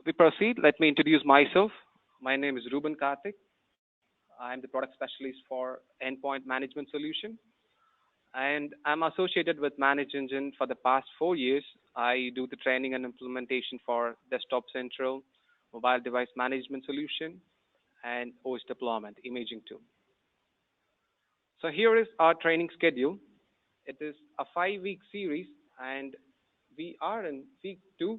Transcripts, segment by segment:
we proceed, let me introduce myself. My name is Ruben Karthik. I'm the product specialist for Endpoint Management Solution, and I'm associated with ManageEngine for the past 4 years. I do the training and implementation for Desktop Central, Mobile Device Management Solution, and OS Deployment, Imaging tool. So here is our training schedule. It is a 5-week series, and we are in week 2,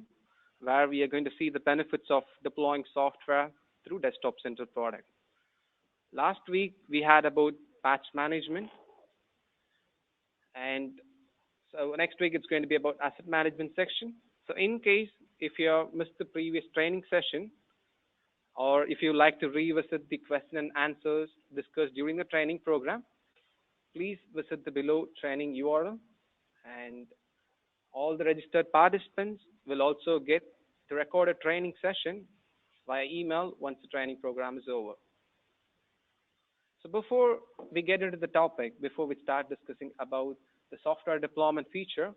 where we are going to see the benefits of deploying software through Desktop Central product. Last week, we had about patch management. And so next week, it's going to be about asset management section. So in case, if you have missed the previous training session, or if you like to revisit the question and answers discussed during the training program, please visit the below training URL, and all the registered participants will also get the recorded training session via email once the training program is over. So before we get into the topic, before we start discussing about the software deployment feature,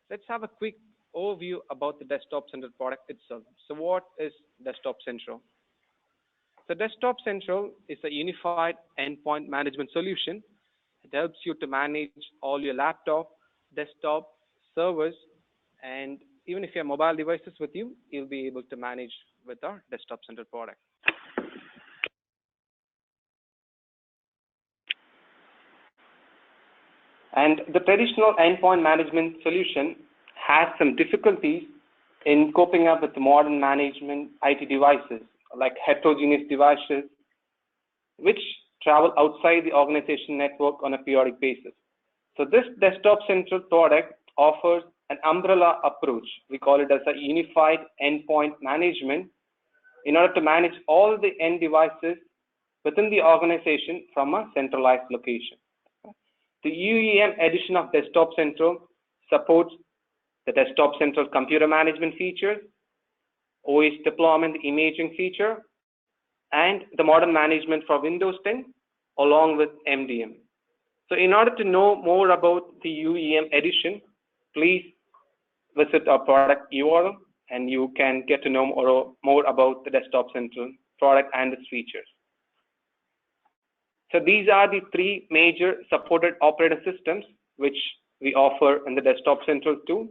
let's have a quick overview about the Desktop Central product itself. So what is Desktop Central? So Desktop Central is a unified endpoint management solution. It helps you to manage all your laptop, desktop, servers, and even if you have mobile devices with you, you'll be able to manage with our Desktop Central product. And the traditional endpoint management solution has some difficulties in coping up with the modern management IT devices, like heterogeneous devices, which travel outside the organization network on a periodic basis. So this Desktop Central product offers an umbrella approach. We call it as a unified endpoint management in order to manage all the end devices within the organization from a centralized location. The UEM edition of Desktop Central supports the Desktop Central computer management feature, OS deployment imaging feature, and the modern management for Windows 10 along with MDM. So in order to know more about the UEM edition, please visit our product URL and you can get to know more about the Desktop Central product and its features. So these are the 3 major supported operating systems which we offer in the Desktop Central tool: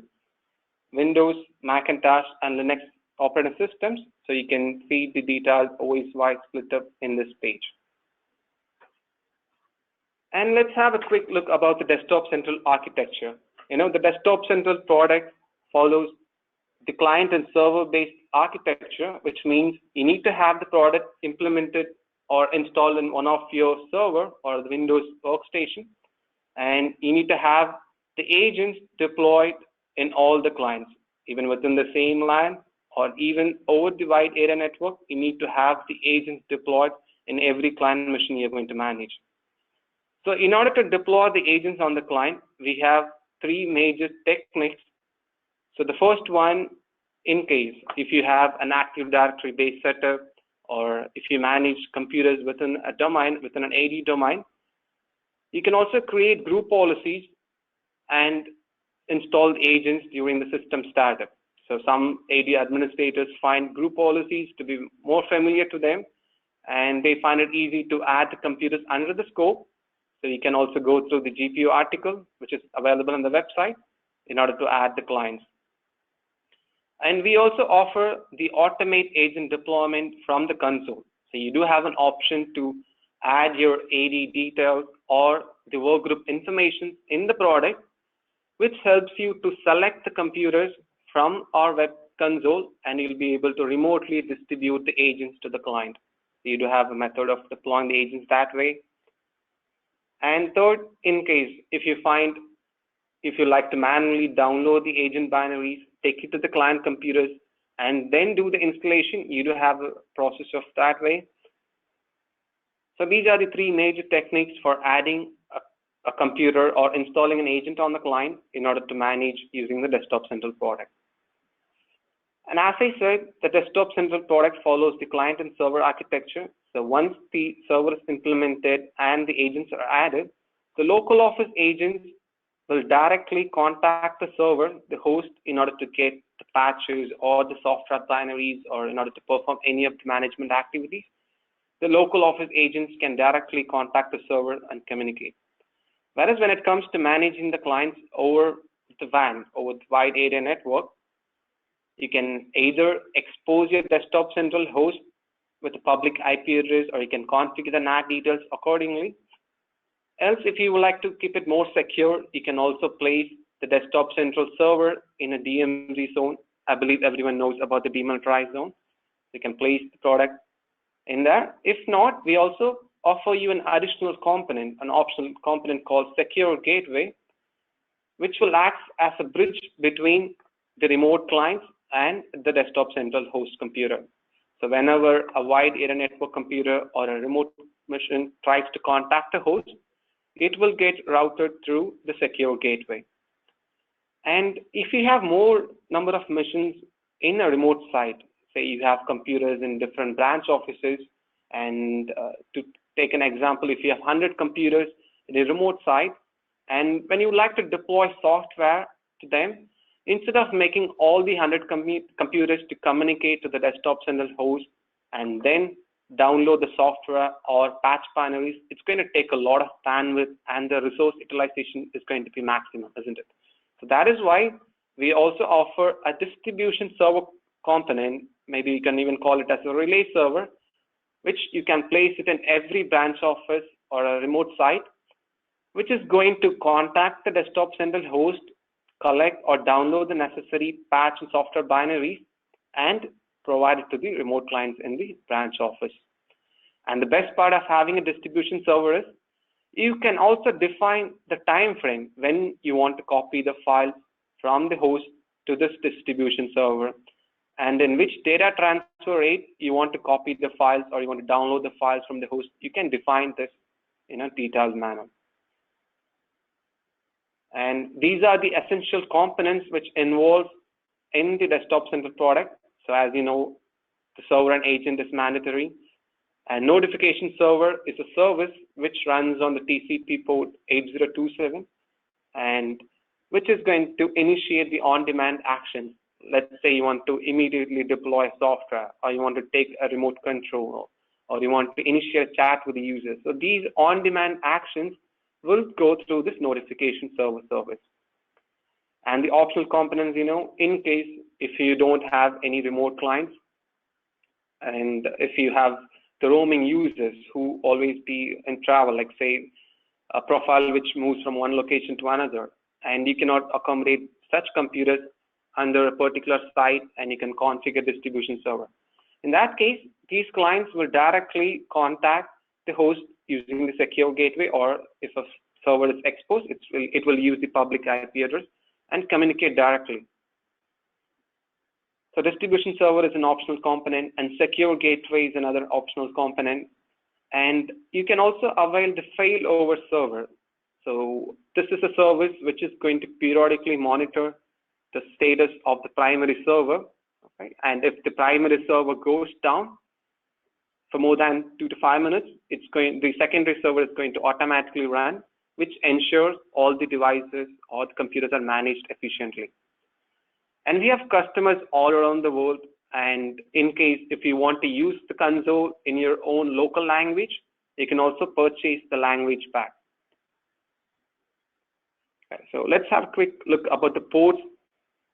Windows, Macintosh, and Linux operating systems. So you can see the details OS-wise split up in this page. And let's have a quick look about the Desktop Central architecture. The Desktop Central product follows the client and server-based architecture, which means you need to have the product implemented or installed in one of your server or the Windows workstation, and you need to have the agents deployed in all the clients, even within the same LAN or even over the wide area network. You need to have the agents deployed in every client machine you're going to manage. So in order to deploy the agents on the client, we have 3 major techniques. So the first one, in case if you have an Active Directory based setup, or if you manage computers within a domain, within an AD domain, you can also create group policies and install agents during the system startup. So some AD administrators find group policies to be more familiar to them, and they find it easy to add the computers under the scope. So you can also go through the GPU article, which is available on the website, in order to add the clients. And we also offer the automate agent deployment from the console. So you do have an option to add your AD details or the workgroup information in the product, which helps you to select the computers from our web console, and you'll be able to remotely distribute the agents to the client. So you do have a method of deploying the agents that way. And third, in case if you like to manually download the agent binaries, take it to the client computers, and then do the installation, you do have a process of that way. So these are the 3 major techniques for adding a computer or installing an agent on the client in order to manage using the Desktop Central product. And as I said, the Desktop Central product follows the client and server architecture. So once the server is implemented and the agents are added, the local office agents will directly contact the server, the host, in order to get the patches or the software binaries or in order to perform any of the management activities. The local office agents can directly contact the server and communicate. Whereas when it comes to managing the clients over the WAN, over the wide area network, you can either expose your desktop central host with a public IP address, or you can configure the NAT details accordingly. Else, if you would like to keep it more secure, you can also place the desktop central server in a DMZ zone. I believe everyone knows about the demilitarized zone. You can place the product in there. If not, we also offer you an additional component, an optional component called Secure Gateway, which will act as a bridge between the remote clients and the desktop central host computer. So whenever a wide area network computer or a remote machine tries to contact a host, it will get routed through the secure gateway. And if you have more number of machines in a remote site, say you have computers in different branch offices, and to take an example, if you have 100 computers in a remote site, and when you would like to deploy software to them, instead of making all the 100 computers to communicate to the desktop central host and then download the software or patch binaries, it's going to take a lot of bandwidth and the resource utilization is going to be maximum, isn't it? So that is why we also offer a distribution server component, maybe you can even call it as a relay server, which you can place it in every branch office or a remote site, which is going to contact the desktop central host, collect or download the necessary patch and software binaries, and provide it to the remote clients in the branch office. And the best part of having a distribution server is you can also define the time frame when you want to copy the files from the host to this distribution server, and in which data transfer rate you want to copy the files or you want to download the files from the host. You can define this in a detailed manner. And these are the essential components which involve in the desktop central product. So as you know, the server and agent is mandatory. And notification server is a service which runs on the TCP port 8027 and which is going to initiate the on-demand action. Let's say you want to immediately deploy software, or you want to take a remote control, or you want to initiate a chat with the user. So these on-demand actions will go through this notification server service. And the optional components, in case if you don't have any remote clients, and if you have the roaming users who always be in travel, like say a profile which moves from one location to another, and you cannot accommodate such computers under a particular site, and you can configure distribution server. In that case, these clients will directly contact the host using the secure gateway, or if a server is exposed, it will use the public IP address and communicate directly. So distribution server is an optional component, and secure gateway is another optional component. And you can also avail the failover server. So this is a service which is going to periodically monitor the status of the primary server. Okay? And if the primary server goes down for more than 2 to 5 minutes, the secondary server is going to automatically run, which ensures all the devices or the computers are managed efficiently. And we have customers all around the world. And in case if you want to use the console in your own local language, you can also purchase the language pack. Okay, so let's have a quick look about the ports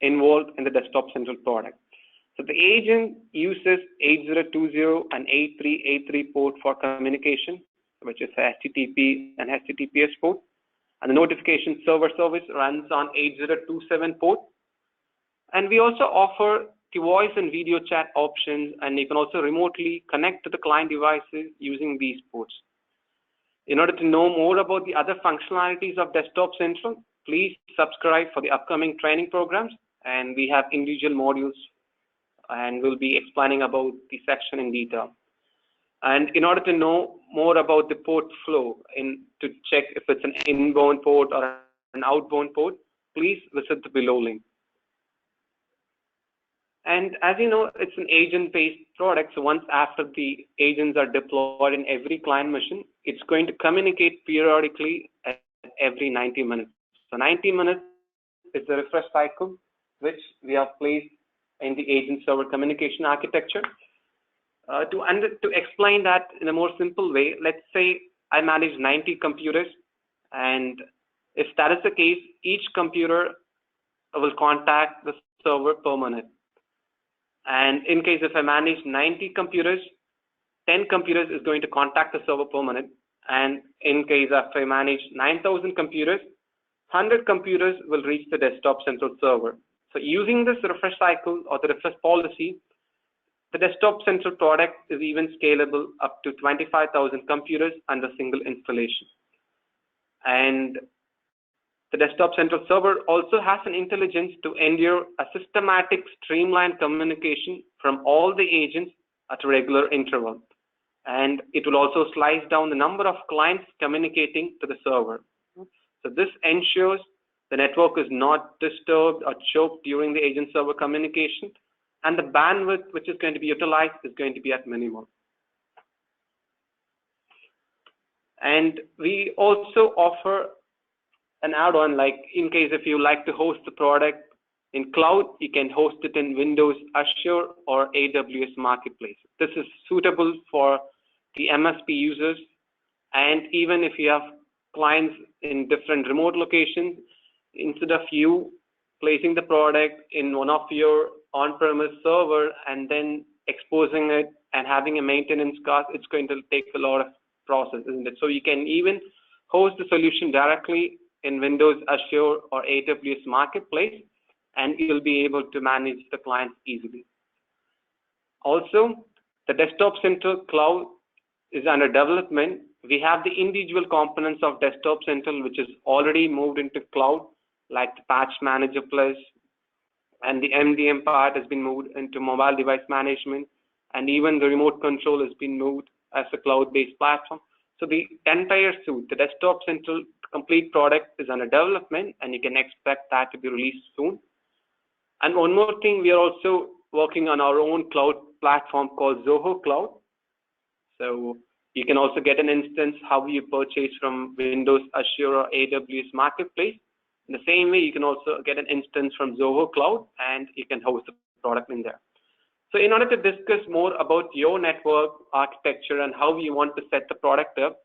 involved in the desktop central product. So the agent uses 8020 and 8383 port for communication, which is HTTP and HTTPS port. And the notification server service runs on 8027 port. And we also offer the voice and video chat options, and you can also remotely connect to the client devices using these ports. In order to know more about the other functionalities of Desktop Central, please subscribe for the upcoming training programs, and we have individual modules, and we'll be explaining about the section in detail. And in order to know more about the port flow, to check if it's an inbound port or an outbound port, please visit the below link. And as you know, it's an agent-based product. So once after the agents are deployed in every client machine, it's going to communicate periodically at every 90 minutes. So 90 minutes is the refresh cycle, which we have placed in the agent server communication architecture. To explain that in a more simple way, let's say I manage 90 computers, and if that is the case, each computer will contact the server per minute. And in case if I manage 90 computers, 10 computers is going to contact the server per minute. And in case if I manage 9,000 computers, 100 computers will reach the desktop central server. So using this refresh cycle or the refresh policy, the desktop central product is even scalable up to 25,000 computers under single installation. And the desktop central server also has an intelligence to endure a systematic streamlined communication from all the agents at a regular interval. And it will also slice down the number of clients communicating to the server. So this ensures the network is not disturbed or choked during the agent server communication, and the bandwidth which is going to be utilized is going to be at minimum. And we also offer an add-on, like in case if you like to host the product in cloud, you can host it in Windows, Azure, or AWS Marketplace. This is suitable for the MSP users, and even if you have clients in different remote locations, instead of you placing the product in one of your on-premise server and then exposing it and having a maintenance cost, it's going to take a lot of process, isn't it? So you can even host the solution directly in Windows, Azure, or AWS Marketplace, and you'll be able to manage the clients easily. Also, the Desktop Central Cloud is under development. We have the individual components of Desktop Central, which is already moved into cloud, like the Patch Manager Plus, and the MDM part has been moved into mobile device management, and even the remote control has been moved as a cloud-based platform. So the entire suite, the Desktop Central complete product, is under development, and you can expect that to be released soon. And one more thing, we are also working on our own cloud platform called Zoho Cloud. So you can also get an instance how you purchase from Windows, Azure, or AWS Marketplace. In the same way, you can also get an instance from Zoho Cloud, and you can host the product in there. So in order to discuss more about your network architecture and how you want to set the product up,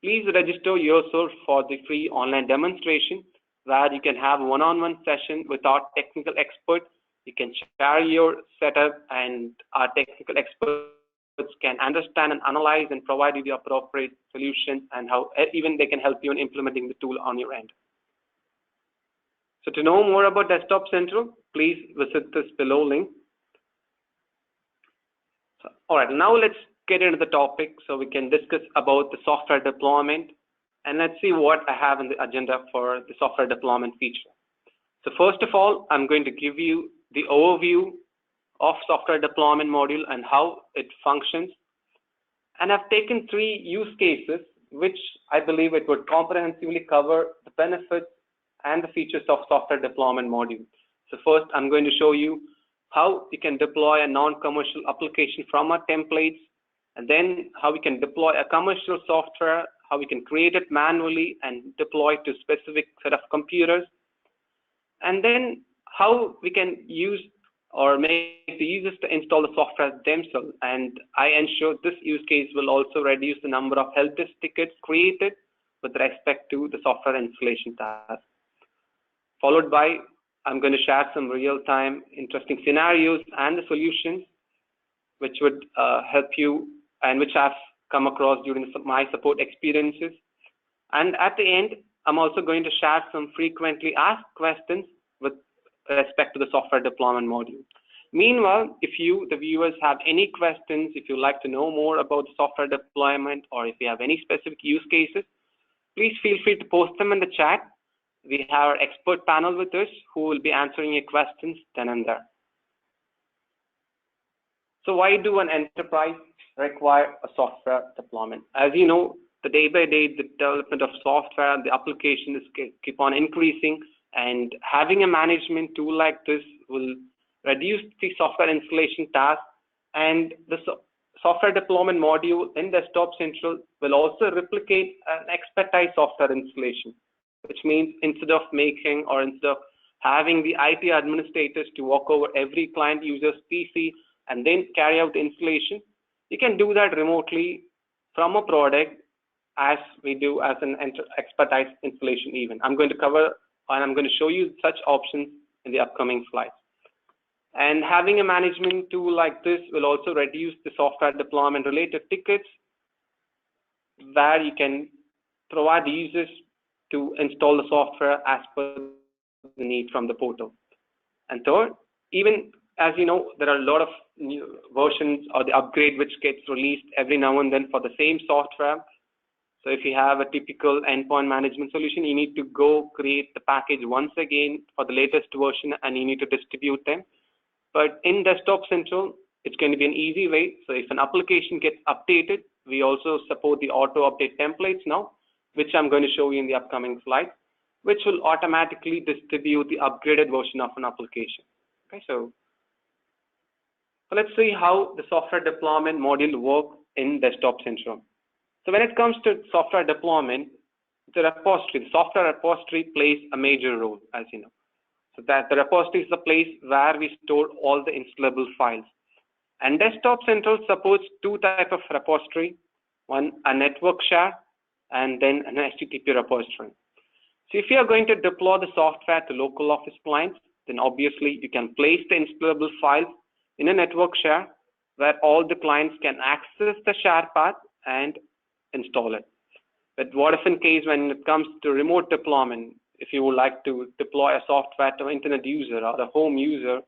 please register yourself for the free online demonstration, where you can have a one-on-one session with our technical expert. You can share your setup, and our technical experts can understand and analyze and provide you the appropriate solution, and how even they can help you in implementing the tool on your end. So to know more about Desktop Central, please visit this below link. So, all right, now let's get into the topic so we can discuss about the software deployment, and let's see what I have in the agenda for the software deployment feature. So first of all, I'm going to give you the overview of software deployment module and how it functions. And I've taken 3 use cases, which I believe it would comprehensively cover the benefits and the features of software deployment module. So first, I'm going to show you how we can deploy a non-commercial application from our templates, and then how we can deploy a commercial software, how we can create it manually and deploy to specific set of computers, and then how we can use or make the users to install the software themselves. And I ensure this use case will also reduce the number of help desk tickets created with respect to the software installation task. Followed by, I'm going to share some real-time interesting scenarios and the solutions which would help you and which I've come across during my support experiences. And at the end, I'm also going to share some frequently asked questions with respect to the software deployment module. Meanwhile, if you, the viewers, have any questions, if you'd like to know more about the software deployment, or if you have any specific use cases, please feel free to post them in the chat. We have our expert panel with us who will be answering your questions then and there. So why do an enterprise require a software deployment? As you know, the day by day, the development of software, the application is keep on increasing, and having a management tool like this will reduce the software installation task, and the software deployment module in Desktop Central will also replicate an expertise software installation. which means instead of having the IT administrators to walk over every client user's PC and then carry out the installation, you can do that remotely from a product as we do as an expertise installation even. I'm going to cover and I'm going to show you such options in the upcoming slides. And having a management tool like this will also reduce the software deployment related tickets, where you can provide users to install the software as per the need from the portal. And third, even as you know, there are a lot of new versions or the upgrade which gets released every now and then for the same software. So if you have a typical endpoint management solution, you need to go create the package once again for the latest version and you need to distribute them. But in Desktop Central, it's going to be an easy way. So if an application gets updated, we also support the auto update templates now, which I'm going to show you in the upcoming slide, which will automatically distribute the upgraded version of an application. Okay, so let's see how the software deployment module works in Desktop Central. So when it comes to software deployment, the software repository plays a major role, as you know. So that the repository is the place where we store all the installable files. And Desktop Central supports two types of repository, one a network share and then an HTTP repository. So if you are going to deploy the software to local office clients, then obviously you can place the installable files in a network share where all the clients can access the share path and install it. But what if in case when it comes to remote deployment, if you would like to deploy a software to an internet user or a home user,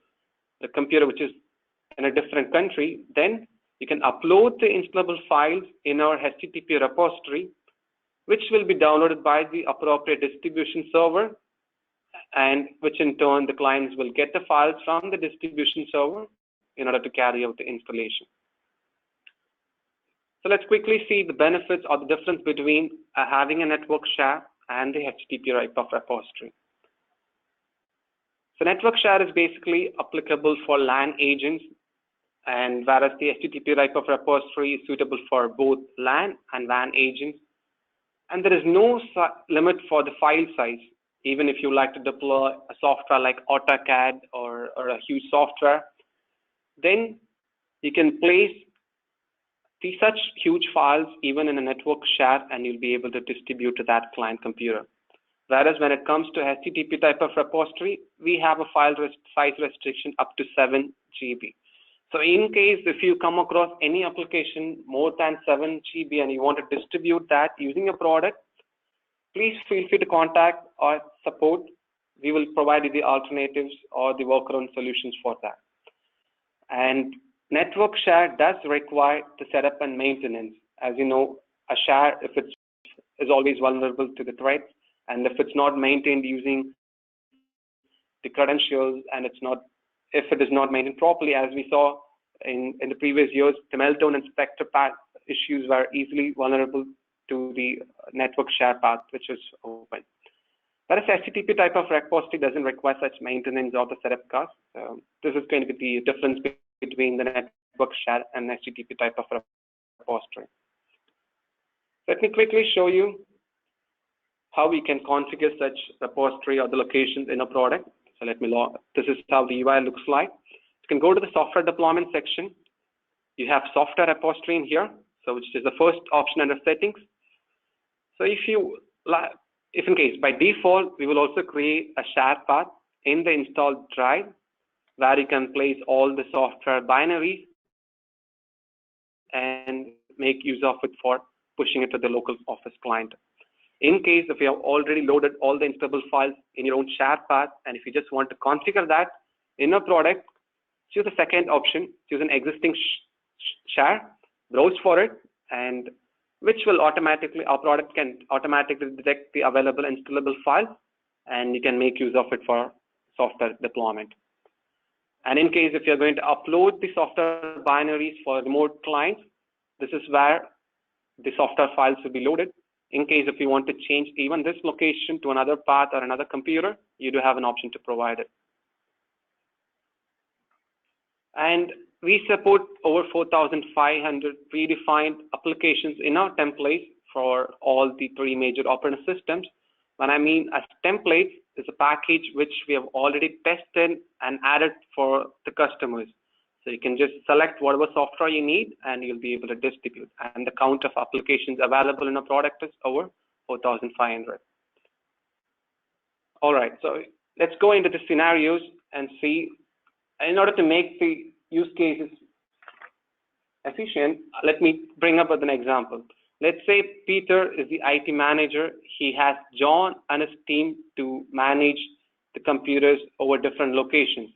the computer which is in a different country, then you can upload the installable files in our HTTP repository, which will be downloaded by the appropriate distribution server, and which in turn the clients will get the files from the distribution server in order to carry out the installation. So let's quickly see the benefits or the difference between having a network share and the HTTP type of repository. So network share is basically applicable for LAN agents, and whereas the HTTP type of repository is suitable for both LAN and WAN agents. And there is no limit for the file size. Even if you like to deploy a software like AutoCAD or a huge software, then you can place such huge files even in a network share and you'll be able to distribute to that client computer. Whereas when it comes to HTTP type of repository, we have a file size restriction up to 7 GB. So in case if you come across any application more than 7 GB and you want to distribute that using a product, please feel free to contact our support. We will provide you the alternatives or the workaround solutions for that. And network share does require the setup and maintenance. As you know, a share, if it's is always vulnerable to the threats, and if it's not maintained using the credentials and if it is not maintained properly, as we saw in the previous years, the Meltdown and Spectre path issues were easily vulnerable to the network share path, which is open. Whereas HTTP type of repository doesn't require such maintenance or the setup cost. This is going to be the difference between the network share and HTTP type of repository. Let me quickly show you how we can configure such repository or the locations in a product. So let me log. This is how the UI looks like. You can go to the software deployment section. You have software repository in here, so which is the first option under settings. So if in case by default, we will also create a share path in the installed drive where you can place all the software binaries and make use of it for pushing it to the local office client. In case if you have already loaded all the installable files in your own share path, and if you just want to configure that in a product, choose the second option, choose an existing share, browse for it, and which will automatically, our product can automatically detect the available installable files, and you can make use of it for software deployment. And in case if you're going to upload the software binaries for remote clients, this is where the software files will be loaded. In case if you want to change even this location to another path or another computer, you do have an option to provide it. And we support over 4,500 predefined applications in our templates for all the 3 major operating systems, When I mean as templates, is a package which we have already tested and added for the customers. So you can just select whatever software you need and you'll be able to distribute. And the count of applications available in a product is over 4,500. All right, so let's go into the scenarios and see. In order to make the use cases efficient, let me bring up with an example. Let's say Peter is the IT manager. He has John and his team to manage the computers over different locations.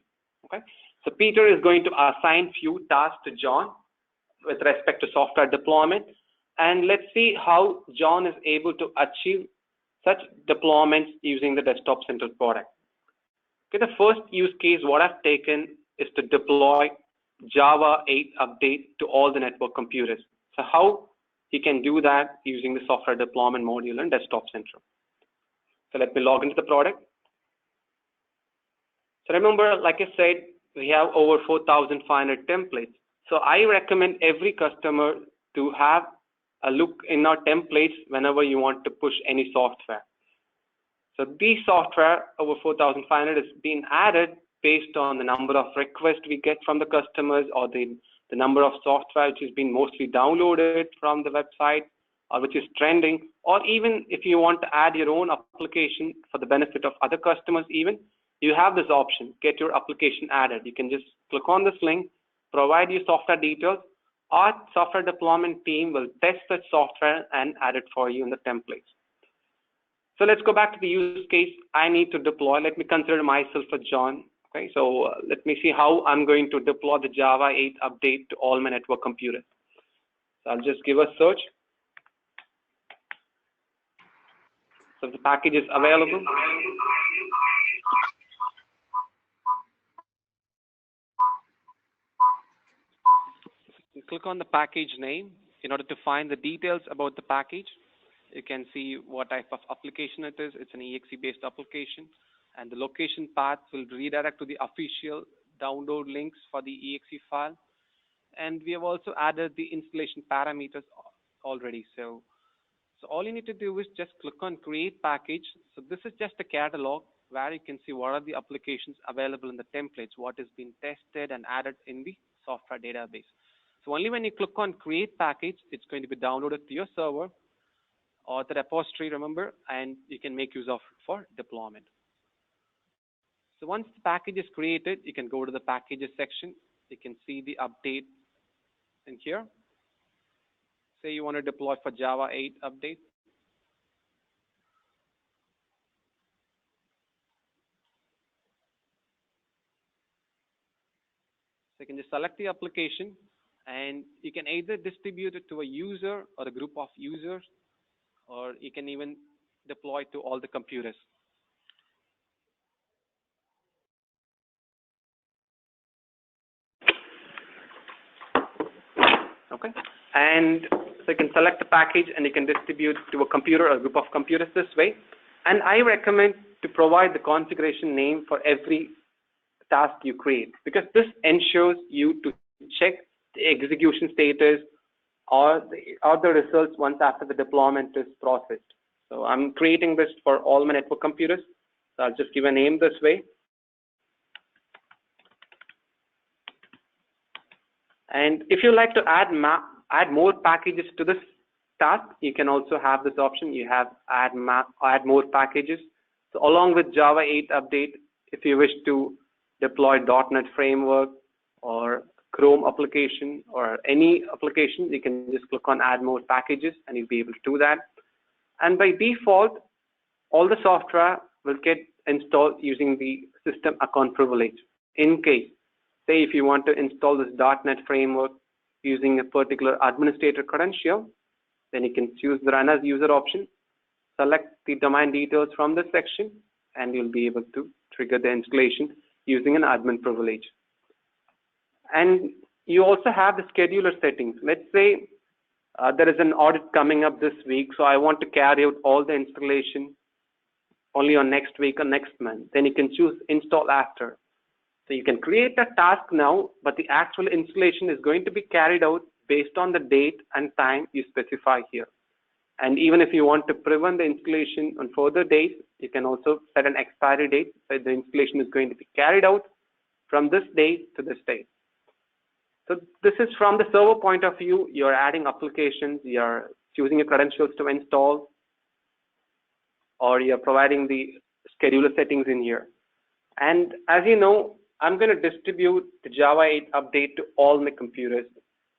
Okay, so Peter is going to assign few tasks to John with respect to software deployment, and let's see how John is able to achieve such deployments using the Desktop Central product. Okay, the first use case what I've taken is to deploy Java 8 update to all the network computers. So how he can do that using the software deployment module in Desktop Central. So let me log into the product. So remember, like I said, we have over 4,500 templates. So I recommend every customer to have a look in our templates whenever you want to push any software. So these software over 4,500 is being added based on the number of requests we get from the customers, or the number of software which has been mostly downloaded from the website, or which is trending, or even if you want to add your own application for the benefit of other customers even, you have this option, get your application added. You can just click on this link, provide your software details. Our software deployment team will test that software and add it for you in the templates. So let's go back to the use case. I need to deploy. Let me consider myself a John. Okay, so let me see how I'm going to deploy the Java 8 update to all my network computers. So I'll just give a search. So the package is available. You click on the package name in order to find the details about the package. You can see what type of application it is. It's an exe-based application, and the location path will redirect to the official download links for the exe file. And we have also added the installation parameters already. So all you need to do is just click on create package. So this is just a catalog where you can see what are the applications available in the templates, what is being tested and added in the software database. So only when you click on create package, it's going to be downloaded to your server or the repository, remember, and you can make use of it for deployment. So once the package is created, you can go to the packages section. You can see the update in here. Say you want to deploy for Java 8 update. So you can just select the application, and you can either distribute it to a user or a group of users, or you can even deploy to all the computers. Okay, and so you can select the package and you can distribute to a computer or a group of computers this way. And I recommend to provide the configuration name for every task you create, because this ensures you to check the execution status or the results once after the deployment is processed. So I'm creating this for all my network computers. So I'll just give a name this way. And if you like to add more packages to this task, you can also have this option. You have add more packages. So along with Java 8 update, if you wish to deploy .NET framework or Chrome application or any application, you can just click on add more packages and you'll be able to do that. And by default, all the software will get installed using the system account privilege. In case, say if you want to install this .NET framework using a particular administrator credential, then you can choose the run as user option, select the domain details from this section, and you'll be able to trigger the installation using an admin privilege. And you also have the scheduler settings. Let's say there is an audit coming up this week, so I want to carry out all the installation only on next week or next month. Then you can choose install after. So you can create a task now, but the actual installation is going to be carried out based on the date and time you specify here. And even if you want to prevent the installation on further days, you can also set an expiry date that the installation is going to be carried out from this day to this day. So this is from the server point of view. You're adding applications, you're choosing your credentials to install, or you're providing the scheduler settings in here. And as you know, I'm going to distribute the Java 8 update to all my computers,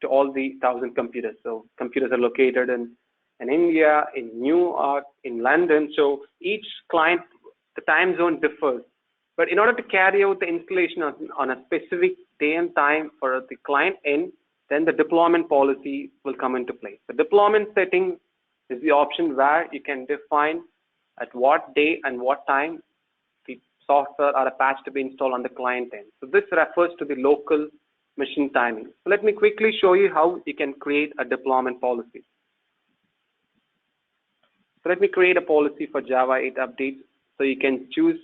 to all the 1,000 computers. So computers are located in India, in New York, in London. So each client, the time zone differs. But in order to carry out the installation on a specific day and time for the client end, then the deployment policy will come into play. The deployment setting is the option where you can define at what day and what time the software or a patch to be installed on the client end. So this refers to the local machine timing. So let me quickly show you how you can create a deployment policy. So let me create a policy for Java 8 updates. So you can choose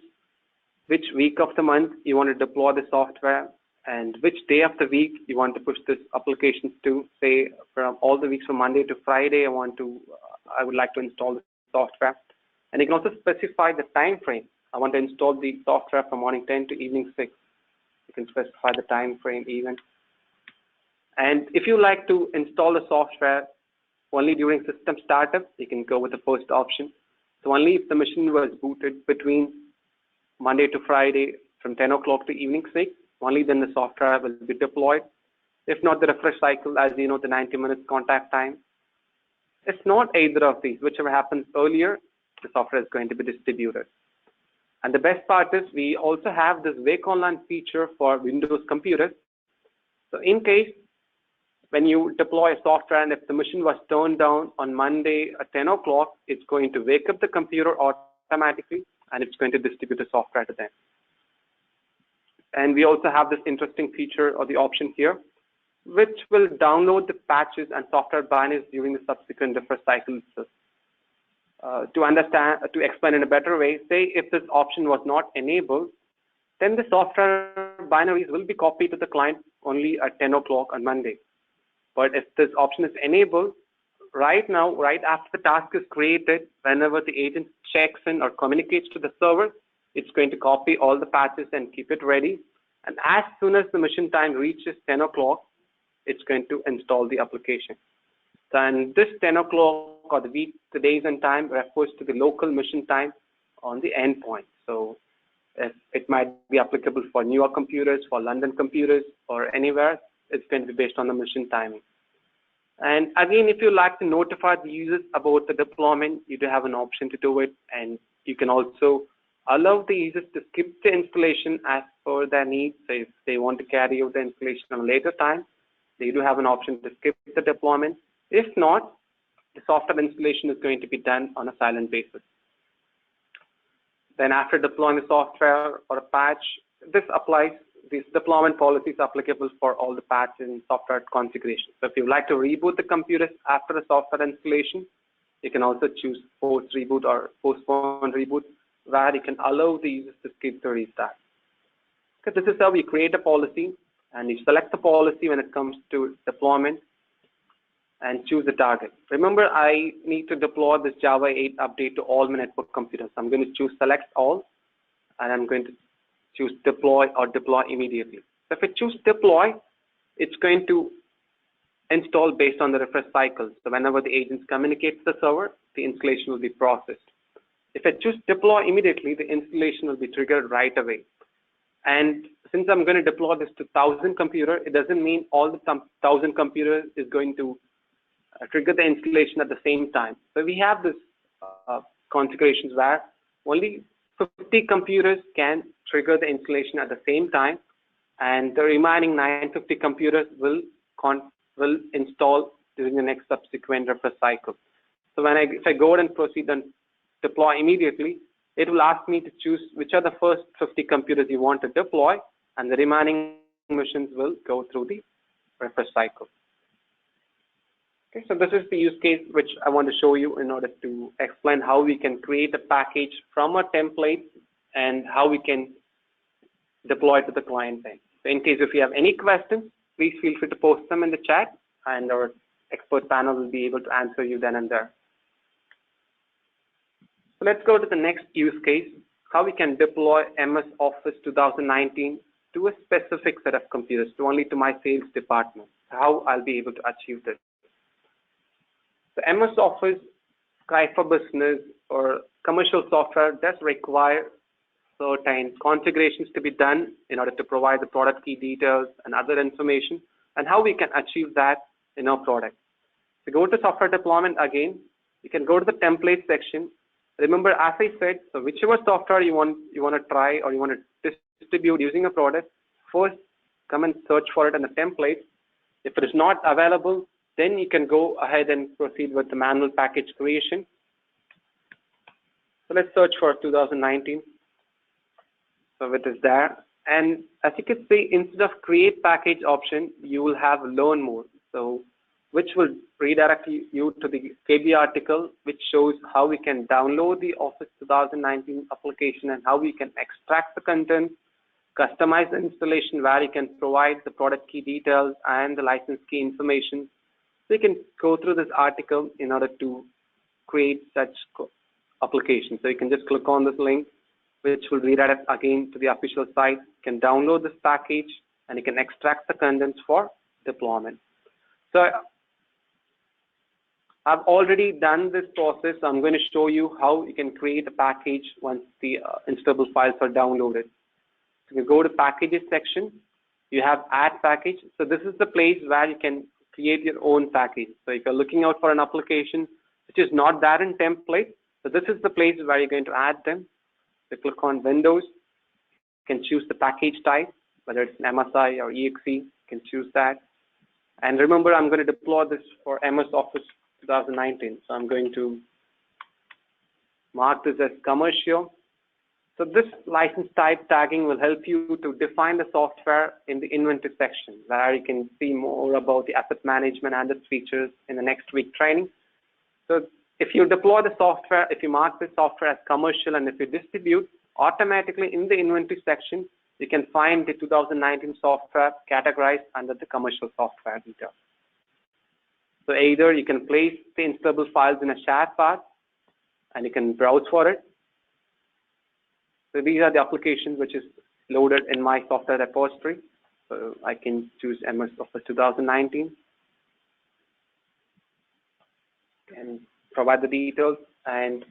which week of the month you want to deploy the software and which day of the week you want to push this applications to. Say from all the weeks from Monday to Friday, I would like to install the software. And you can also specify the time frame. I want to install the software from morning 10 to evening 6. You can specify the time frame even. And if you like to install the software only during system startup, you can go with the first option. So only if the machine was booted between Monday to Friday from 10 o'clock to evening 6, only then the software will be deployed. If not, the refresh cycle, as you know, the 90 minutes contact time. It's not either of these. Whichever happens earlier, the software is going to be distributed. And the best part is we also have this Wake Online feature for Windows computers. So in case when you deploy a software and if the machine was turned down on Monday at 10 o'clock, it's going to wake up the computer automatically and it's going to distribute the software to them. And we also have this interesting feature or the option here, which will download the patches and software binaries during the subsequent refresh cycles. To explain in a better way, say if this option was not enabled, then the software binaries will be copied to the client only at 10 o'clock on Monday. But if this option is enabled, right now, right after the task is created, whenever the agent checks in or communicates to the server, it's going to copy all the patches and keep it ready. And as soon as the machine time reaches 10 o'clock, it's going to install the application. And this 10 o'clock or the days and time refers to the local machine time on the endpoint. So it might be applicable for New York computers, for London computers, or anywhere. It's going to be based on the machine timing. And again, if you like to notify the users about the deployment, you do have an option to do it. And you can also allow the users to skip the installation as per their needs. So if they want to carry out the installation at a later time, they do have an option to skip the deployment. If not, the software installation is going to be done on a silent basis. Then after deploying the software or a patch, this deployment policy is applicable for all the patch and software configurations. So if you like to reboot the computers after the software installation, you can also choose post reboot or postpone reboot, where you can allow the users to skip the restart. Okay, this is how we create a policy, and you select the policy when it comes to deployment and choose the target. Remember, I need to deploy this Java 8 update to all my network computers. I'm going to choose select all, and I'm going to choose deploy or deploy immediately. So if I choose deploy, it's going to install based on the refresh cycle. So whenever the agents communicate to the server, the installation will be processed. If I choose deploy immediately, the installation will be triggered right away. And since I'm going to deploy this to 1,000 computers, it doesn't mean all the 1,000 computers is going to trigger the installation at the same time. So we have this configurations where only 50 computers can trigger the installation at the same time, and the remaining 950 computers will install during the next subsequent refresh cycle. So if I go ahead and proceed and deploy immediately, it will ask me to choose which are the first 50 computers you want to deploy, and the remaining machines will go through the refresh cycle. Okay, so this is the use case which I want to show you in order to explain how we can create a package from a template and how we can deploy to the client end. So in case if you have any questions, please feel free to post them in the chat, and our expert panel will be able to answer you then and there. So let's go to the next use case, how we can deploy MS Office 2019 to a specific set of computers, only to my sales department, how I'll be able to achieve this. The MS Office Skype for Business or commercial software does require certain configurations to be done in order to provide the product key details and other information, and how we can achieve that in our product. So go to software deployment again. You can go to the template section. Remember, as I said, so whichever software you want to try or you want to distribute using a product, first come and search for it in the template. If it is not available, then you can go ahead and proceed with the manual package creation. So let's search for 2019. So it is there. And as you can see, instead of create package option, you will have learn more. So which will redirect you to the KB article, which shows how we can download the Office 2019 application and how we can extract the content, customize the installation where you can provide the product key details and the license key information. So you can go through this article in order to create such application. So you can just click on this link, which will redirect again to the official site. You can download this package and you can extract the contents for deployment. So I've already done this process. I'm going to show you how you can create a package once the installable files are downloaded. So you go to packages section, you have add package. So this is the place where you can create your own package. So if you're looking out for an application which is not there in template, so this is the place where you're going to add them. So click on Windows, you can choose the package type, whether it's an MSI or EXE, you can choose that. And remember, I'm going to deploy this for MS Office 2019. So I'm going to mark this as commercial. So this license type tagging will help you to define the software in the inventory section, where you can see more about the asset management and its features in the next week training. So if you deploy the software, if you mark the software as commercial, and if you distribute, automatically in the inventory section, you can find the 2019 software categorized under the commercial software detail. So either you can place the installable files in a shared path and you can browse for it. So these are the applications which is loaded in my software repository. So I can choose MS Office 2019 and provide the details. And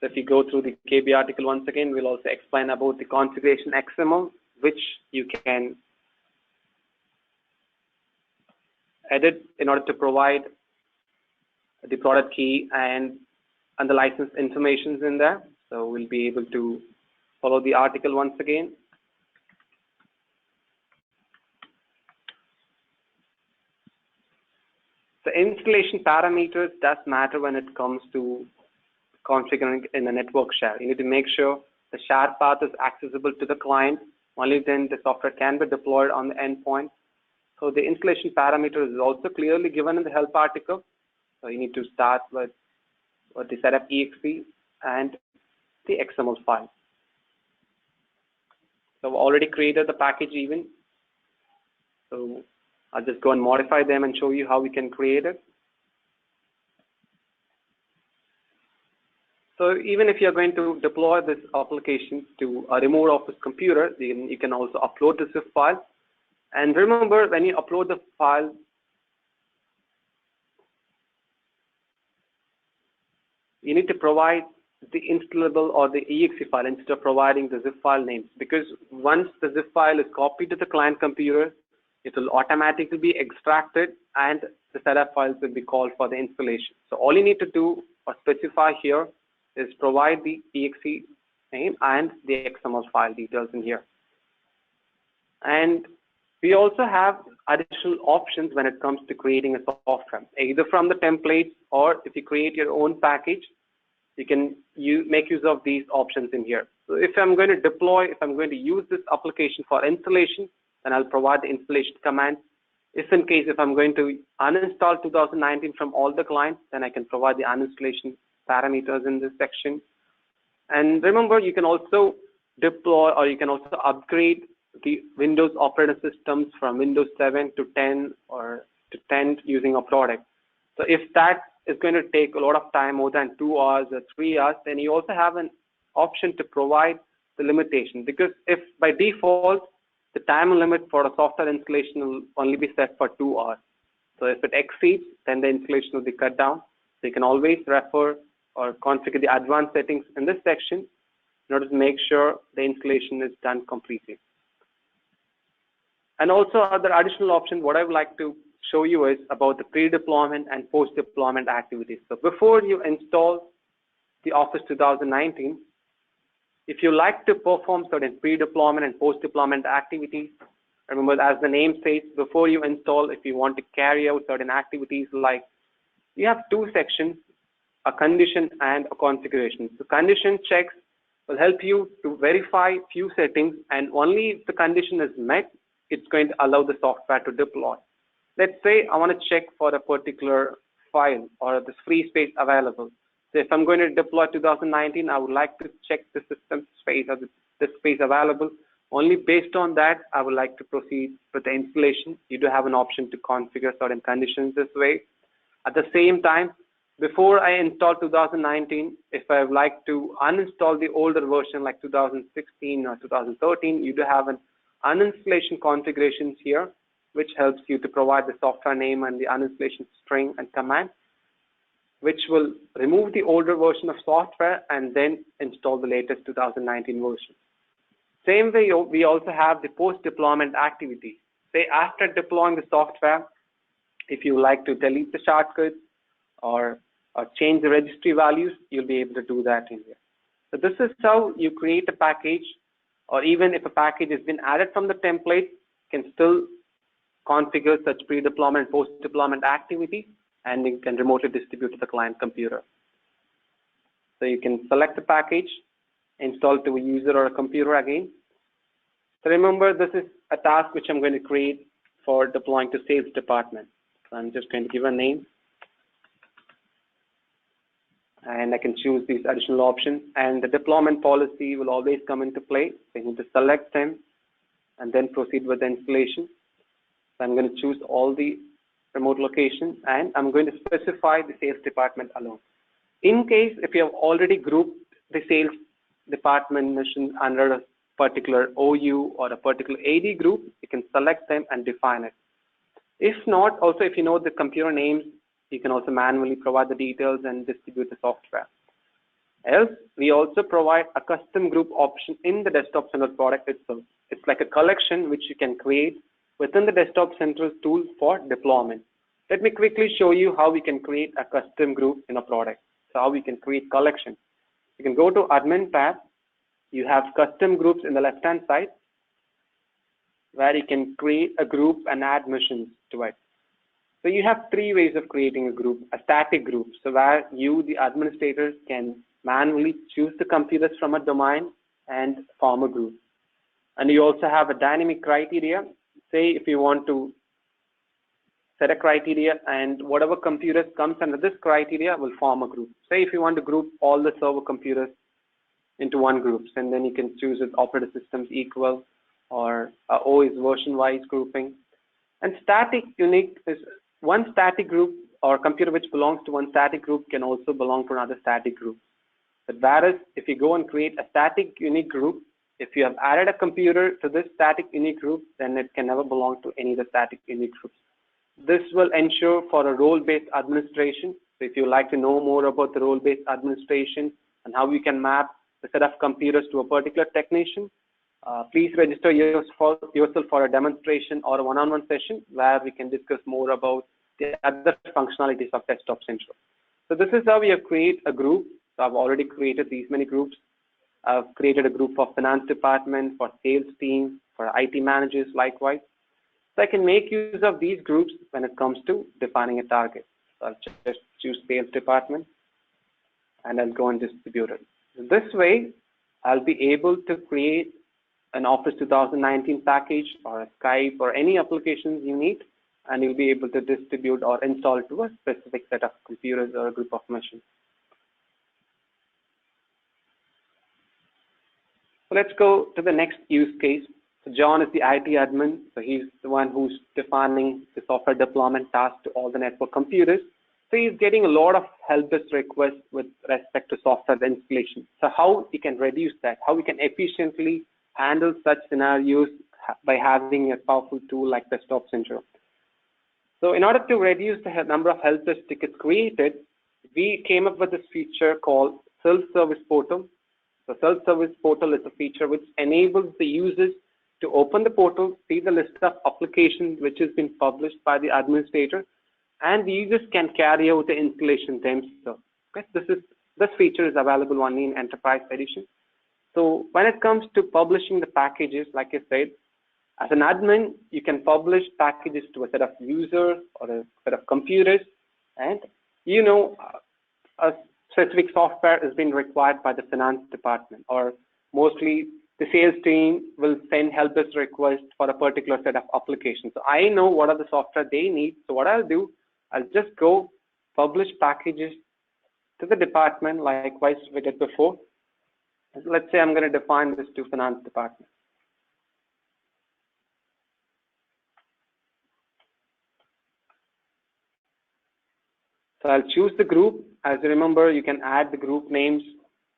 if you go through the KB article once again, we'll also explain about the configuration XML, which you can edit in order to provide the product key and the license information in there. So we'll be able to follow the article once again. The installation parameters does matter when it comes to configuring in a network share. You need to make sure the shared path is accessible to the client. Only then the software can be deployed on the endpoint. So the installation parameter is also clearly given in the help article. So you need to start with the setup exe and the XML file. So I've already created the package even. So I'll just go and modify them and show you how we can create it. So even if you're going to deploy this application to a remote office computer, you can also upload the zip file. And remember, when you upload the file, you need to provide the installable or the exe file instead of providing the zip file names, because once the zip file is copied to the client computer, it will automatically be extracted and the setup files will be called for the installation. So all you need to do or specify here is provide the exe name and the XML file details in here. And we also have additional options when it comes to creating a software, either from the templates or if you create your own package, you can make use of these options in here. So if I'm going to deploy, if I'm going to use this application for installation, then I'll provide the installation command. If in case, if I'm going to uninstall 2019 from all the clients, then I can provide the uninstallation parameters in this section. And remember, you can also deploy or you can also upgrade the Windows operating systems from Windows 7 to 10 or to 10 using a product. So if that is going to take a lot of time, more than 2 hours or 3 hours, then you also have an option to provide the limitation, because if by default the time limit for a software installation will only be set for 2 hours. So if it exceeds, then the installation will be cut down. So you can always refer or configure the advanced settings in this section in order to make sure the installation is done completely. And also other additional option, what I would like to show you is about the pre-deployment and post-deployment activities. So before you install the Office 2019, if you like to perform certain pre-deployment and post-deployment activities, remember, as the name says, before you install, if you want to carry out certain activities, like you have two sections, a condition and a configuration. So condition checks will help you to verify few settings, and only if the condition is met, it's going to allow the software to deploy. Let's say I want to check for a particular file or this free space available. So if I'm going to deploy 2019, I would like to check the system space or the space available. Only based on that, I would like to proceed with the installation. You do have an option to configure certain conditions this way. At the same time, before I install 2019, if I would like to uninstall the older version like 2016 or 2013, you do have an uninstallation configurations here, which helps you to provide the software name and the uninstallation string and command, which will remove the older version of software and then install the latest 2019 version. Same way, we also have the post-deployment activity. Say after deploying the software, if you like to delete the shortcuts or change the registry values, you'll be able to do that in here. So this is how you create a package, or even if a package has been added from the template, can still configure such pre-deployment and post-deployment activity, and you can remotely distribute to the client computer. So you can select the package, install to a user or a computer again. So remember, this is a task which I'm going to create for deploying to sales department. So I'm just going to give a name, and I can choose these additional options, and the deployment policy will always come into play. So you need to select them and then proceed with the installation. So I'm going to choose all the remote locations, and I'm going to specify the sales department alone. In case if you have already grouped the sales department mission under a particular OU or a particular AD group, you can select them and define it. If not, also if you know the computer names, you can also manually provide the details and distribute the software. Else, we also provide a custom group option in the Desktop Central product itself. It's like a collection which you can create within the Desktop Central tool for deployment. Let me quickly show you how we can create a custom group in a product. So how we can create collection. You can go to Admin tab. You have custom groups in the left-hand side, where you can create a group and add missions to it. So you have three ways of creating a group. A static group, so where you, the administrator, can manually choose the computers from a domain and form a group. And you also have a dynamic criteria. Say if you want to set a criteria, and whatever computers comes under this criteria will form a group. Say if you want to group all the server computers into one group, and then you can choose with operating systems equal or OS version-wise grouping. And static unique is one static group, or computer which belongs to one static group can also belong to another static group. But whereas if you go and create a static unique group, if you have added a computer to this static unique group, then it can never belong to any of the static unique groups. This will ensure for a role-based administration. So if you like to know more about the role-based administration and how you can map the set of computers to a particular technician, please register yourself for a demonstration or a one-on-one session where we can discuss more about the other functionalities of Desktop Central. So this is how we have created a group. So I've already created these many groups. I've created a group for finance department, for sales team, for IT managers likewise. So I can make use of these groups when it comes to defining a target. So I'll just choose sales department and I'll go and distribute it. This way, I'll be able to create an Office 2019 package or a Skype or any applications you need, and you'll be able to distribute or install to a specific set of computers or a group of machines. So let's go to the next use case. So John is the IT admin, so he's the one who's defining the software deployment task to all the network computers. So he's getting a lot of help desk requests with respect to software installation. So how we can reduce that, how we can efficiently handle such scenarios by having a powerful tool like Desktop Central. So in order to reduce the number of help desk tickets created, we came up with this feature called self-service portal. So self-service portal is a feature which enables the users to open the portal, see the list of applications which has been published by the administrator, and the users can carry out the installation themselves. Okay? This feature is available only in Enterprise Edition. So when it comes to publishing the packages, like I said, as an admin, you can publish packages to a set of users or a set of computers, and a specific software is being required by the finance department, or mostly the sales team will send help desk requests for a particular set of applications. So I know what are the software they need. So what I'll do, I'll just go publish packages to the department, likewise we did before. Let's say I'm going to define this to finance department. So I'll choose the group. As you remember, you can add the group names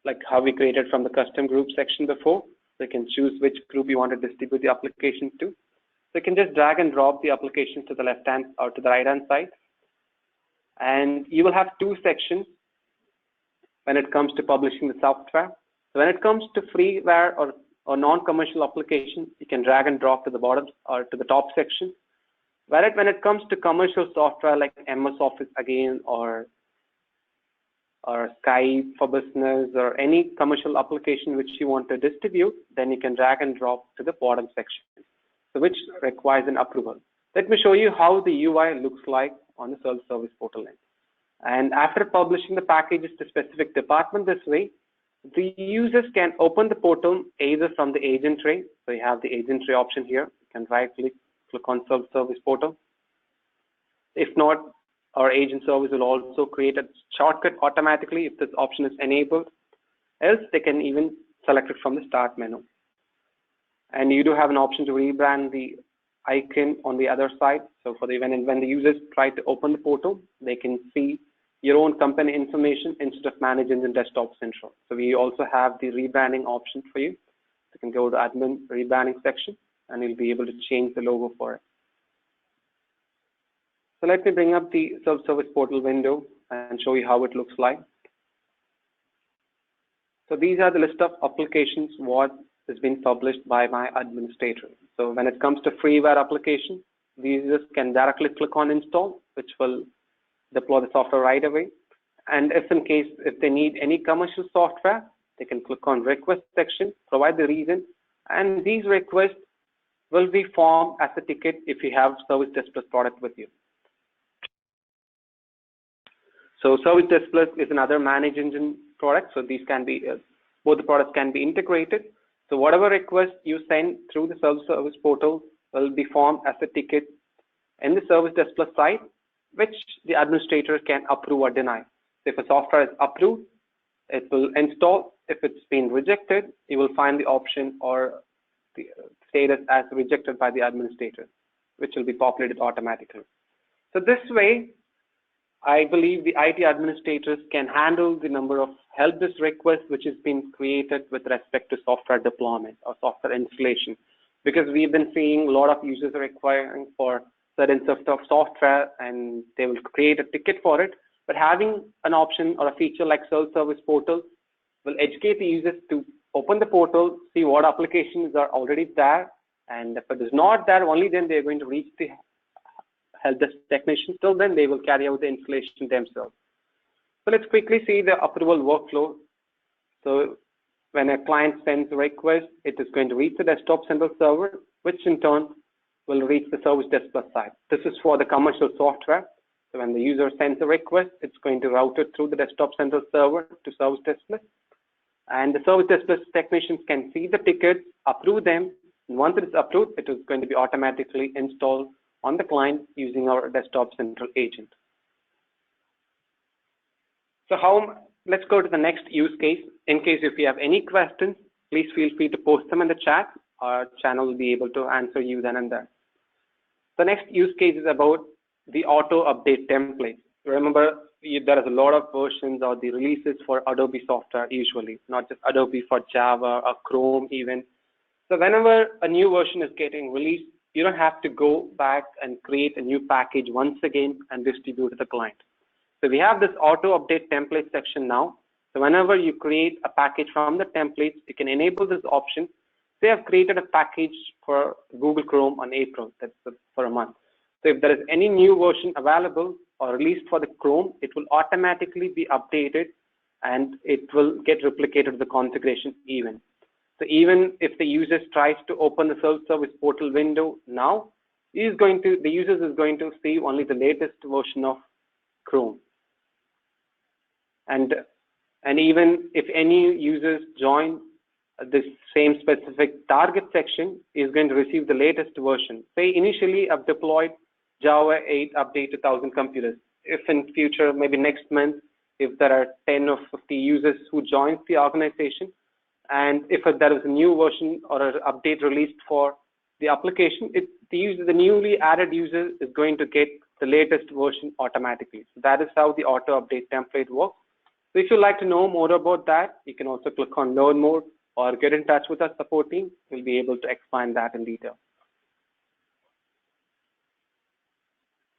like how we created from the custom group section before. So you can choose which group you want to distribute the applications to. So you can just drag and drop the applications to the left hand or to the right hand side. And you will have two sections when it comes to publishing the software. So when it comes to freeware or non-commercial applications, you can drag and drop to the bottom or to the top section. When it comes to commercial software like MS Office again, or Skype for Business, or any commercial application which you want to distribute, then you can drag and drop to the bottom section, so which requires an approval. Let me show you how the UI looks like on the self-service portal end. And after publishing the packages to specific department this way, the users can open the portal either from the agent tray. So you have the agent tray option here. You can right-click, click on self-service portal. If not, our agent service will also create a shortcut automatically if this option is enabled. Else, they can even select it from the start menu. And you do have an option to rebrand the icon on the other side. So for when the users try to open the portal, they can see your own company information instead of ManageEngine Desktop Central. So we also have the rebranding option for you. You can go to admin rebranding section and you'll be able to change the logo for it. So let me bring up the self-service portal window and show you how it looks like. So these are the list of applications what has been published by my administrator. So when it comes to freeware application, the users can directly click on install, which will deploy the software right away. And if they need any commercial software, they can click on request section, provide the reason, and these requests will be formed as a ticket if you have Service Desk Plus product with you. So Service Desk Plus is another ManageEngine product. So these can be, both the products can be integrated. So whatever request you send through the self-service portal will be formed as a ticket in the Service Desk Plus site, which the administrator can approve or deny. So if a software is approved, it will install. If it's been rejected, you will find the option or the status as rejected by the administrator, which will be populated automatically. So this way, I believe the IT administrators can handle the number of help desk requests which has been created with respect to software deployment or software installation, because we've been seeing a lot of users requiring for certain set of software and they will create a ticket for it. But having an option or a feature like self-service portal will educate the users to open the portal, see what applications are already there, and if it is not there, only then they're going to reach the help desk technicians. Till then, they will carry out the installation themselves. So let's quickly see the approval workflow. So when a client sends a request, it is going to reach the Desktop Central server, which in turn will reach the Service Desk Plus site. This is for the commercial software. So when the user sends a request, it's going to route it through the Desktop Central server to Service Desk Plus. And the Service Desk Plus technicians can see the tickets, approve them. And once it is approved, it is going to be automatically installed on the client using our Desktop Central agent. So let's go to the next use case. In case if you have any questions, please feel free to post them in the chat. Our channel will be able to answer you then and there. The next use case is about the auto update template. Remember, there is a lot of versions or the releases for Adobe software usually, not just Adobe, for Java or Chrome even. So whenever a new version is getting released, you don't have to go back and create a new package once again and distribute to the client. So we have this auto update template section now. So whenever you create a package from the templates, you can enable this option. They have created a package for Google Chrome on April, that's for a month. So if there is any new version available or released for the Chrome, it will automatically be updated and it will get replicated to the configuration even. So even if the user tries to open the self-service portal window now, the user is going to see only the latest version of Chrome. And even if any users join this same specific target section, is going to receive the latest version. Say initially I've deployed Java 8 update to 1,000 computers. If in future, maybe next month, if there are 10 or 50 users who join the organization, and if there is a new version or an update released for the application, the newly added user is going to get the latest version automatically. So that is how the auto update template works. So if you'd like to know more about that, you can also click on learn more or get in touch with our support team. We'll be able to explain that in detail.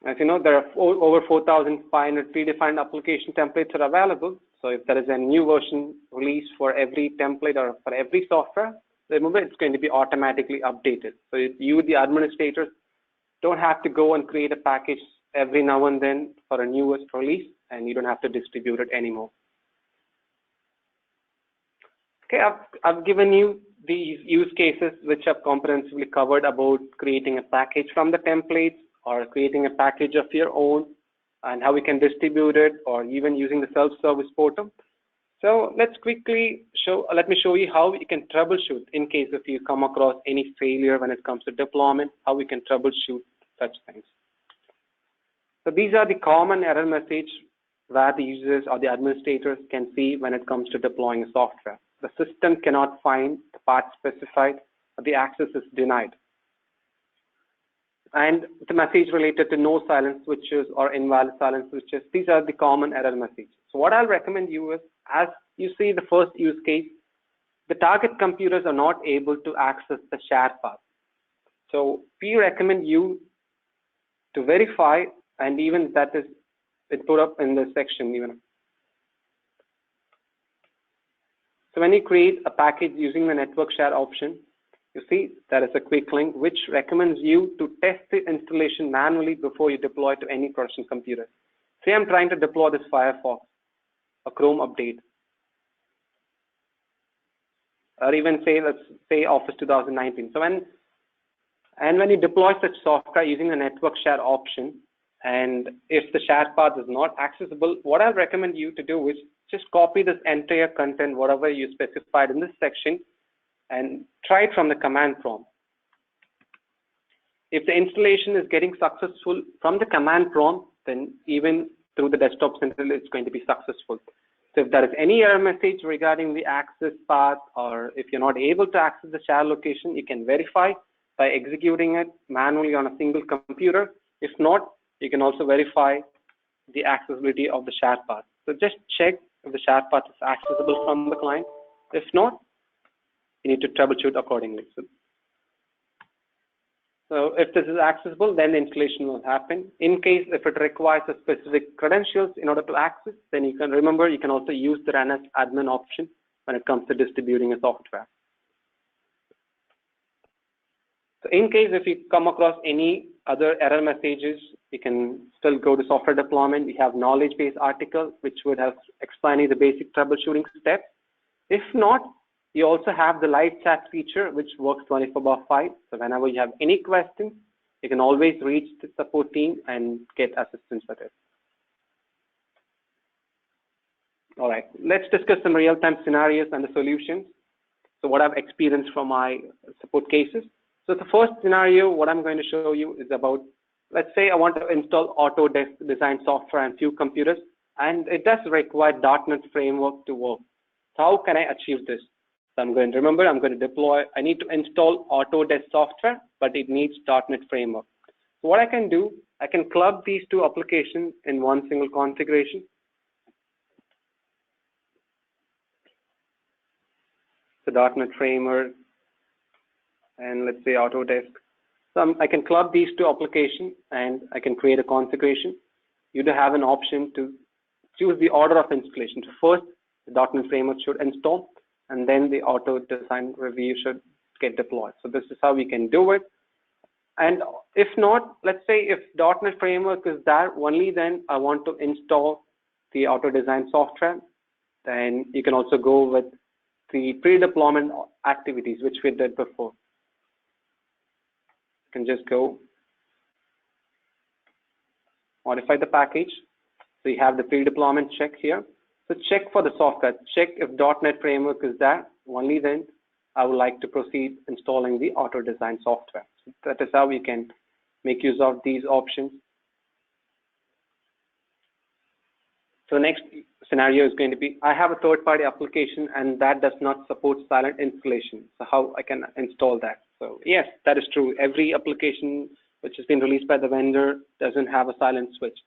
As you know, there are over 4,500 predefined application templates are available. So if there is a new version released for every template or for every software, remember it's going to be automatically updated. So you, the administrators, don't have to go and create a package every now and then for a newest release, and you don't have to distribute it anymore. Okay, I've given you these use cases which I've comprehensively covered about creating a package from the templates or creating a package of your own and how we can distribute it, or even using the self-service portal. So let me show you how you can troubleshoot in case if you come across any failure when it comes to deployment, how we can troubleshoot such things. So these are the common error message where the users or the administrators can see when it comes to deploying a software. The system cannot find the path specified, or the access is denied. And the message related to no silent switches or invalid silent switches, these are the common error messages. So what I'll recommend you is, as you see the first use case, the target computers are not able to access the shared path. So we recommend you to verify, and even that is put up in the section even. So when you create a package using the network share option, you see there is a quick link which recommends you to test the installation manually before you deploy to any production computer. Say I'm trying to deploy this Firefox, a Chrome update, or even say, let's say Office 2019. So when you deploy such software using the network share option, and if the shared path is not accessible, what I'll recommend you to do is just copy this entire content, whatever you specified in this section, and try it from the command prompt. If the installation is getting successful from the command prompt, then even through the desktop central, it's going to be successful. So if there is any error message regarding the access path, or if you're not able to access the share location, you can verify by executing it manually on a single computer. If not, you can also verify the accessibility of the shared path. So just check if the shared path is accessible from the client. If not, you need to troubleshoot accordingly. So if this is accessible, then the installation will happen. In case if it requires a specific credentials in order to access, then you can remember you can also use the run as admin option when it comes to distributing a software. So in case if you come across any other error messages, you can still go to software deployment. We have knowledge base article, which would have explained you the basic troubleshooting steps. If not, you also have the live chat feature, which works 24/5. So whenever you have any questions, you can always reach the support team and get assistance with it. All right, let's discuss some real-time scenarios and the solutions. So what I've experienced from my support cases. So the first scenario, what I'm going to show you is about, let's say I want to install auto design software on few computers, and it does require .NET framework to work. So how can I achieve this? So I'm going to deploy, I need to install Autodesk software, but it needs .NET framework. So what I can do, I can club these two applications in one single configuration. So .NET Framework and let's say Autodesk. So I can club these two applications and I can create a configuration. You do have an option to choose the order of installation. So first, the .NET Framework should install, and then the Auto Design Review should get deployed. So this is how we can do it. And if not, let's say if .NET Framework is there, only then I want to install the Auto Design software, then you can also go with the pre-deployment activities, which we did before. You can just go modify the package. So you have the pre-deployment check here. So check for the software, check if .NET Framework is there, only then I would like to proceed installing the Auto Design software. So that is how we can make use of these options. So next scenario is going to be, I have a third-party application and that does not support silent installation. So how I can install that? So yes, that is true. Every application which has been released by the vendor doesn't have a silent switch.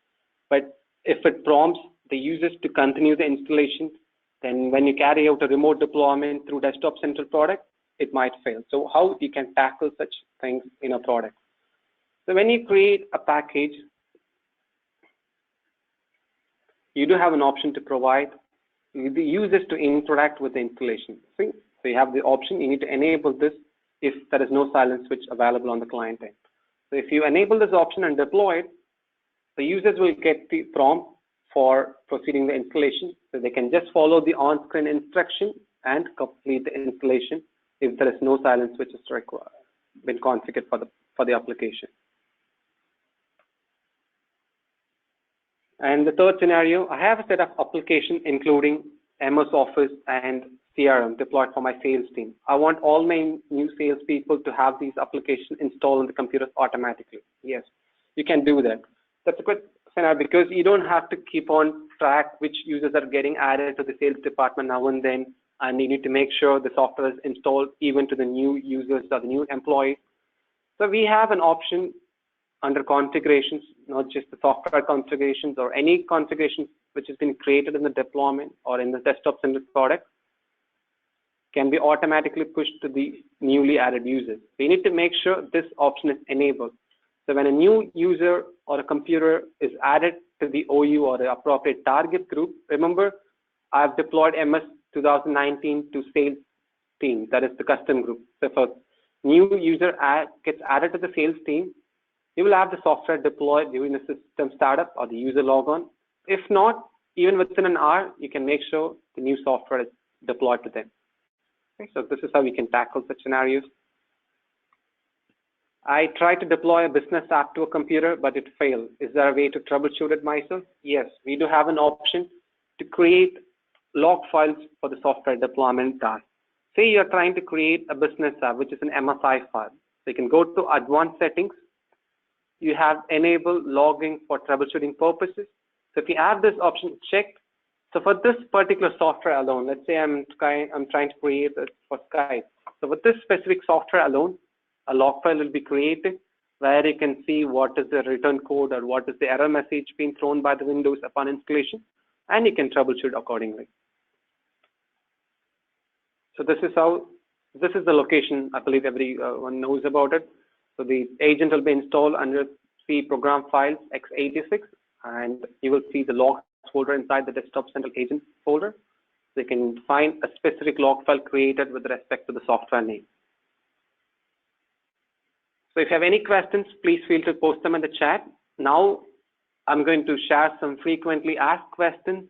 But if it prompts the users to continue the installation, then when you carry out a remote deployment through Desktop Central product, it might fail. So how you can tackle such things in a product? So when you create a package, you do have an option to provide the users to interact with the installation. See? So you have the option, you need to enable this if there is no silent switch available on the client end. So if you enable this option and deploy it, the users will get the prompt for proceeding the installation. So they can just follow the on-screen instruction and complete the installation if there is no silent switches been configured for the application. And the third scenario, I have a set of applications including MS Office and CRM deployed for my sales team. I want all my new salespeople to have these applications installed on the computers automatically. Yes, you can do that. That's a good scenario because you don't have to keep on track which users are getting added to the sales department now and then, and you need to make sure the software is installed even to the new users or the new employees. So we have an option under configurations, not just the software configurations or any configurations which has been created in the deployment or in the Desktop Central product can be automatically pushed to the newly added users. We need to make sure this option is enabled. So when a new user or a computer is added to the OU or the appropriate target group, remember I've deployed MS 2019 to sales team, that is the custom group. So if a new user gets added to the sales team, you will have the software deployed during the system startup or the user logon. If not, even within an hour, you can make sure the new software is deployed to them. Okay, so this is how we can tackle such scenarios. I tried to deploy a business app to a computer, but it failed. Is there a way to troubleshoot it myself? Yes, we do have an option to create log files for the software deployment task. Say you're trying to create a business app, which is an MSI file. So you can go to advanced settings. You have enabled logging for troubleshooting purposes. So if you have this option checked, so for this particular software alone, let's say I'm trying to create it for Skype. So with this specific software alone, a log file will be created where you can see what is the return code or what is the error message being thrown by the Windows upon installation, and you can troubleshoot accordingly. So this is the location. I believe everyone knows about it. So the agent will be installed under C program files x86, and you will see the logs folder inside the Desktop Central agent folder. So you can find a specific log file created with respect to the software name. So if you have any questions, please feel free to post them in the chat. Now I'm going to share some frequently asked questions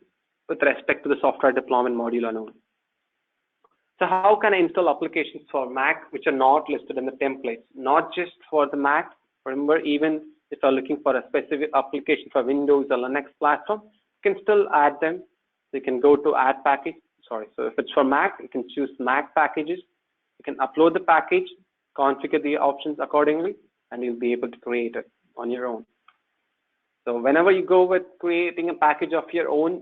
with respect to the software deployment module alone. So how can I install applications for Mac which are not listed in the templates? Not just for the Mac. Remember, even if you're looking for a specific application for Windows or Linux platform, you can still add them. So you can go to add package. So if it's for Mac, you can choose Mac packages. You can upload the package, configure the options accordingly, and you'll be able to create it on your own. So whenever you go with creating a package of your own,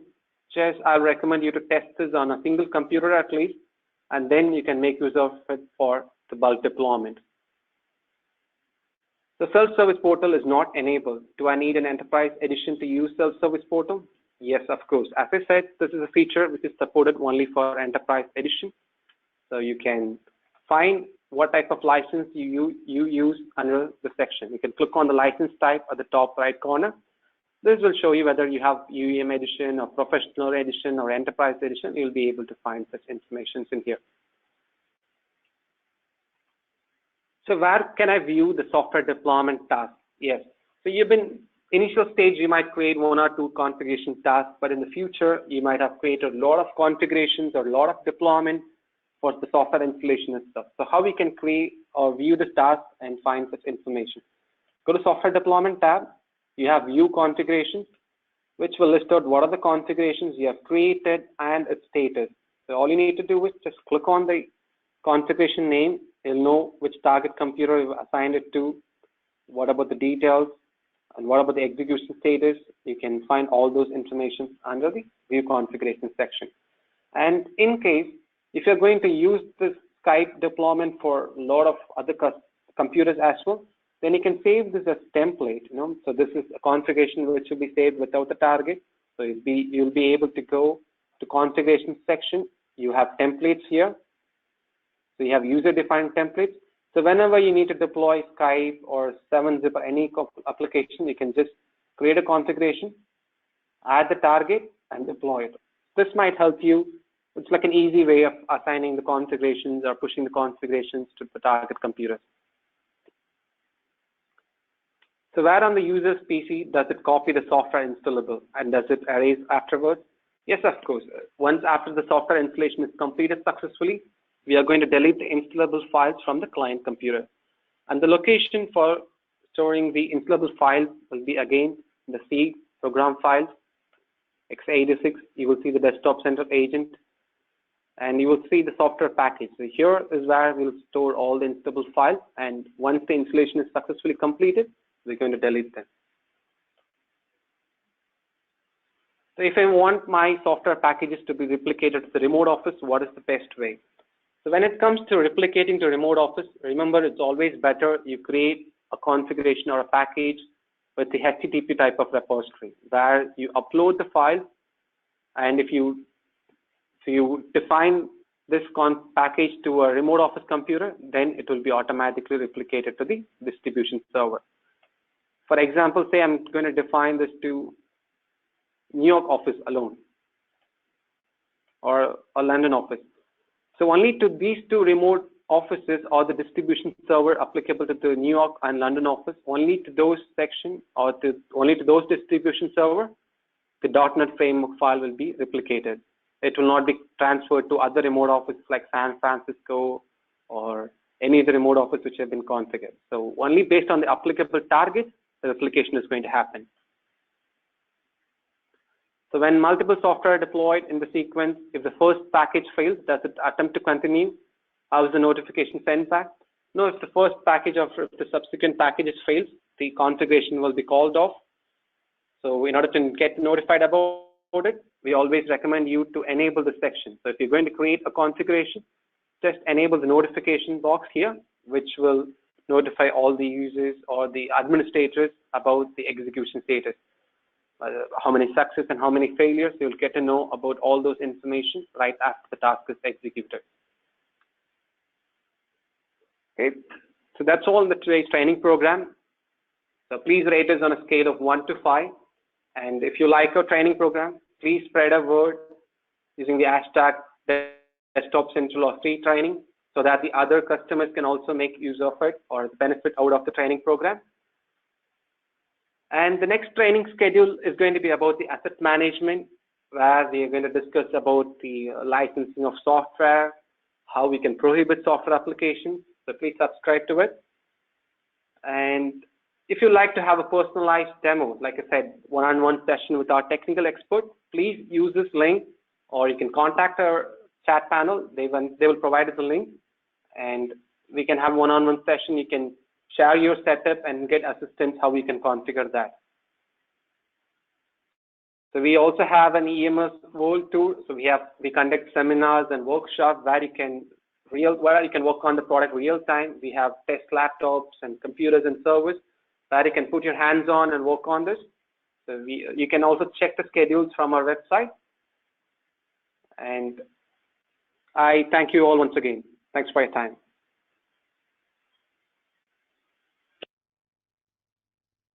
I recommend you to test this on a single computer at least, and then you can make use of it for the bulk deployment. The self-service portal is not enabled. Do I need an enterprise edition to use self-service portal? Yes, of course. As I said, this is a feature which is supported only for enterprise edition. So you can find what type of license you use under the section. You can click on the license type at the top right corner. This will show you whether you have UEM edition or professional edition or enterprise edition. You'll be able to find such information in here. So where can I view the software deployment task? Yes. So initial stage, you might create 1 or 2 configuration tasks, but in the future, you might have created a lot of configurations or a lot of deployment for the software installation and stuff. So how we can create or view the task and find such information? Go to software deployment tab. You have view configurations, which will list out what are the configurations you have created and its status. So all you need to do is just click on the configuration name. You'll know which target computer you've assigned it to, what about the details, and what about the execution status. You can find all those information under the view configuration section. And in case, if you're going to use this Skype deployment for a lot of other computers as well, then you can save this as template. So this is a configuration which will be saved without the target. So you'll be able to go to configuration section. You have templates here. So you have user-defined templates. So whenever you need to deploy Skype or 7-zip or any application, you can just create a configuration, add the target, and deploy it. This might help you. It's like an easy way of assigning the configurations or pushing the configurations to the target computers. So where on the user's PC does it copy the software installable and does it erase afterwards? Yes, of course. Once after the software installation is completed successfully, we are going to delete the installable files from the client computer. And the location for storing the installable files will be again the C program files, x86. You will see the desktop center agent, and you will see the software package. So here is where we'll store all the installable files. And once the installation is successfully completed, we're going to delete them. So if I want my software packages to be replicated to the remote office, what is the best way? So when it comes to replicating to remote office, remember it's always better you create a configuration or a package with the HTTP type of repository where you upload the file, and if you define this package to a remote office computer, then it will be automatically replicated to the distribution server. For example, say I'm going to define this to New York office alone or a London office. So only to these 2 remote offices or the distribution server applicable to the New York and London office, only to those sections or only to those distribution server, the .NET framework file will be replicated. It will not be transferred to other remote offices like San Francisco or any other remote office which have been configured. So only based on the applicable target, the replication is going to happen. So when multiple software are deployed in the sequence, if the first package fails, does it attempt to continue? How is the notification sent back? No, if the first package or if the subsequent packages fails, the configuration will be called off. So in order to get notified about it, we always recommend you to enable the section. So if you're going to create a configuration, just enable the notification box here, which will notify all the users or the administrators about the execution status. How many success and how many failures, you'll get to know about all those information right after the task is executed. Okay, so that's all in the today's training program. So please rate us on a scale of 1 to 5. And if you like our training program, please spread a word using the hashtag Desktop Central or free training so that the other customers can also make use of it or benefit out of the training program. And the next training schedule is going to be about the asset management, where we are going to discuss about the licensing of software, how we can prohibit software applications. So please subscribe to it. And if you'd like to have a personalized demo, like I said, one-on-one session with our technical expert, please use this link, or you can contact our chat panel. They will provide us a link, and we can have one-on-one session. You can share your setup and get assistance how we can configure that. So we also have an EMS World Tour. So we conduct seminars and workshops where you can where you can work on the product real time. We have test laptops and computers and servers that you can put your hands on and work on this. So you can also check the schedules from our website. And I thank you all once again. Thanks for your time.